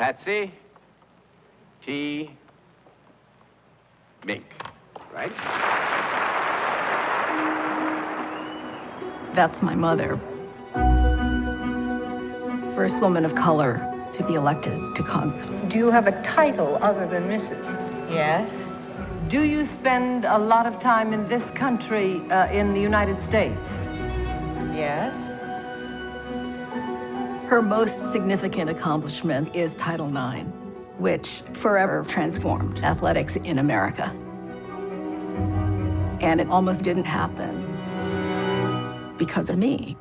Patsy T. Mink, right? That's my mother. First woman of color to be elected to Congress. Do you have a title other than Mrs.? Yes. Do you spend a lot of time in this country, in the United States? Yes. Her most significant accomplishment is Title IX, which forever transformed athletics in America. And it almost didn't happen because of me.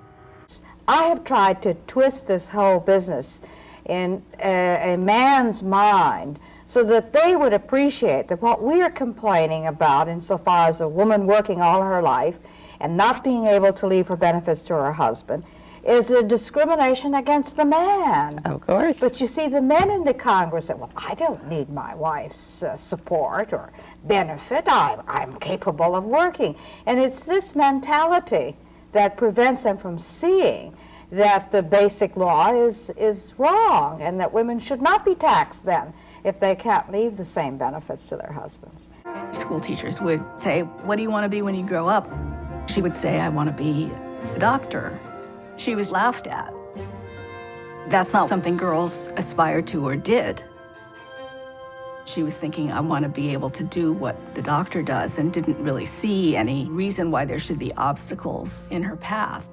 I have tried to twist this whole business in a man's mind so that they would appreciate that what we are complaining about insofar as a woman working all her life and not being able to leave her benefits to her husband is a discrimination against the man. Of course. But you see, the men in the Congress say, well, I don't need my wife's support or benefit. I'm capable of working. And it's this mentality that prevents them from seeing that the basic law is wrong and that women should not be taxed then if they can't leave the same benefits to their husbands. School teachers would say, what do you want to be when you grow up? She would say, I want to be a doctor. She was laughed at. That's not something girls aspired to or did. She was thinking, I want to be able to do what the doctor does, and didn't really see any reason why there should be obstacles in her path.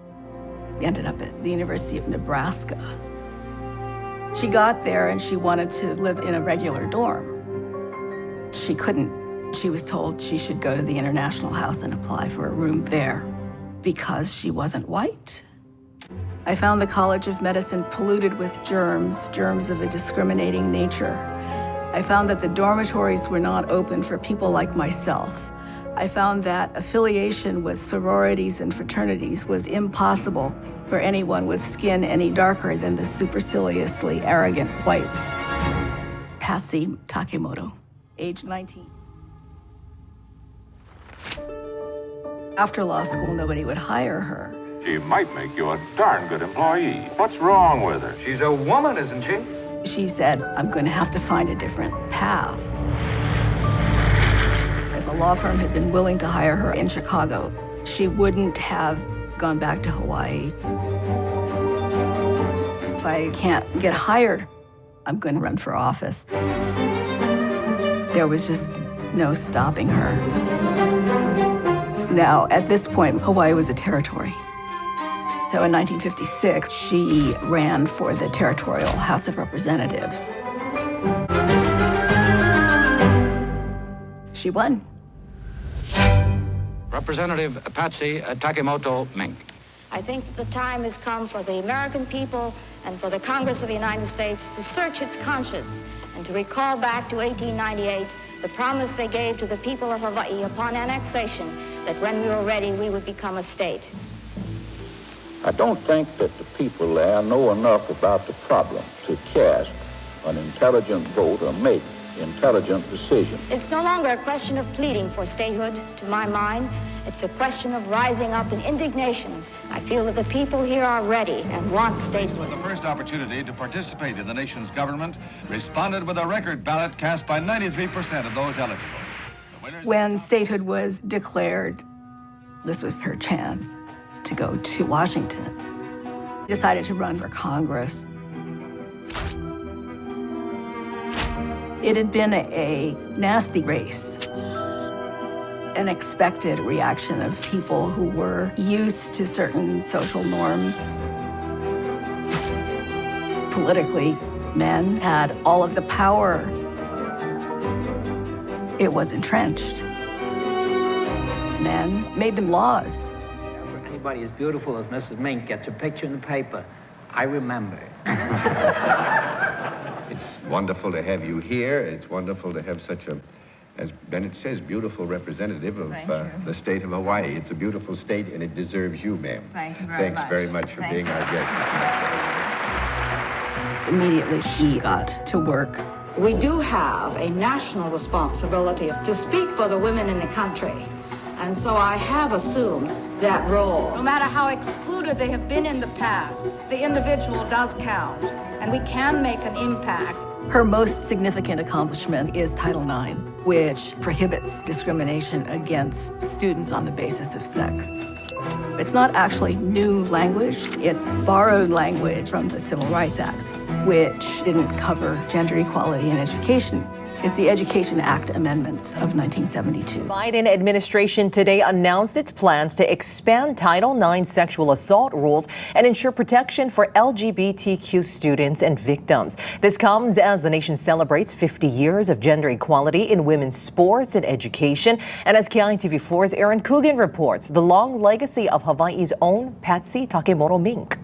Ended up at the University of Nebraska. She got there and she wanted to live in a regular dorm. She couldn't. She was told she should go to the International House and apply for a room there because she wasn't white. I found the College of Medicine polluted with germs of a discriminating nature. I found that the dormitories were not open for people like myself. I found that affiliation with sororities and fraternities was impossible for anyone with skin any darker than the superciliously arrogant whites. Patsy Takemoto, age 19. After law school, nobody would hire her. She might make you a darn good employee. What's wrong with her? She's a woman, isn't she? She said, I'm going to have to find a different path. If a law firm had been willing to hire her in Chicago, she wouldn't have gone back to Hawaii. If I can't get hired, I'm going to run for office. There was just no stopping her. Now, at this point, Hawaii was a territory. So in 1956, she ran for the Territorial House of Representatives. She won. Representative Patsy Takemoto Mink. I think the time has come for the American people and for the Congress of the United States to search its conscience and to recall back to 1898 the promise they gave to the people of Hawaii upon annexation that when we were ready, we would become a state. I don't think that the people there know enough about the problem to cast an intelligent vote or make intelligent decisions. It's no longer a question of pleading for statehood, to my mind. It's a question of rising up in indignation. I feel that the people here are ready and want statehood. The first opportunity to participate in the nation's government responded with a record ballot cast by 93% of those eligible. When statehood was declared, this was her chance to go to Washington. Decided to run for Congress. It had been a nasty race, an expected reaction of people who were used to certain social norms. Politically, men had all of the power. It was entrenched. Men made them laws. Anybody as beautiful as Mrs. Mink gets her picture in the paper, I remember. It's wonderful to have you here. It's wonderful to have such a, as Bennett says, beautiful representative of the state of Hawaii. It's a beautiful state, and it deserves you, ma'am. Thank you very much. Thanks very much for being our guest. Immediately, she got to work. We do have a national responsibility to speak for the women in the country. And so I have assumed that role. No matter how excluded they have been in the past, the individual does count, and we can make an impact. Her most significant accomplishment is Title IX, which prohibits discrimination against students on the basis of sex. It's not actually new language, it's borrowed language from the Civil Rights Act, which didn't cover gender equality in education. It's the Education Act amendments of 1972. Biden administration today announced its plans to expand Title IX sexual assault rules and ensure protection for LGBTQ students and victims. This comes as the nation celebrates 50 years of gender equality in women's sports and education. And as KITV4's Aaron Coogan reports, the long legacy of Hawaii's own Patsy Takemoto Mink.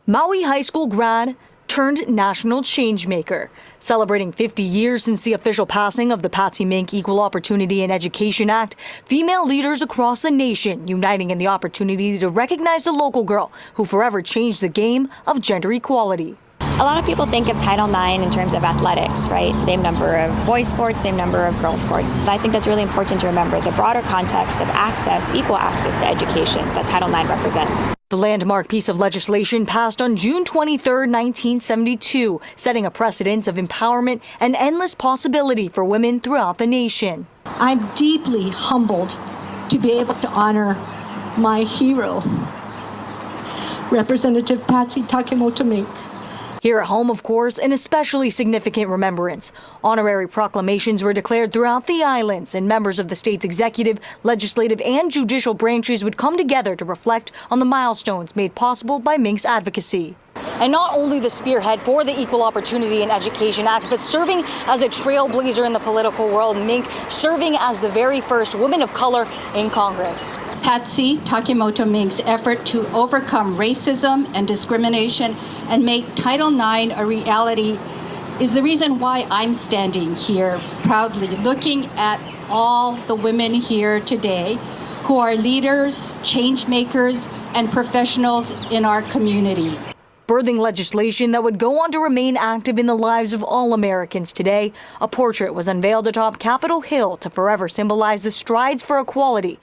Maui High School grad turned national changemaker. Celebrating 50 years since the official passing of the Patsy Mink Equal Opportunity in Education Act, female leaders across the nation uniting in the opportunity to recognize the local girl who forever changed the game of gender equality. A lot of people think of Title IX in terms of athletics, right? Same number of boys sports, same number of girls sports. I think that's really important to remember the broader context of access, equal access to education that Title IX represents. The landmark piece of legislation passed on June 23, 1972, setting a precedent of empowerment and endless possibility for women throughout the nation. I'm deeply humbled to be able to honor my hero, Representative Patsy Takemoto Mink. Here at home, of course, an especially significant remembrance. Honorary proclamations were declared throughout the islands, and members of the state's executive, legislative, and judicial branches would come together to reflect on the milestones made possible by Mink's advocacy. And not only the spearhead for the Equal Opportunity in Education Act, but serving as a trailblazer in the political world, Mink serving as the very first woman of color in Congress. Patsy Takemoto Mink's effort to overcome racism and discrimination and make Title IX a reality is the reason why I'm standing here proudly, looking at all the women here today who are leaders, change makers, and professionals in our community. Birthing legislation that would go on to remain active in the lives of all Americans today, a portrait was unveiled atop Capitol Hill to forever symbolize the strides for equality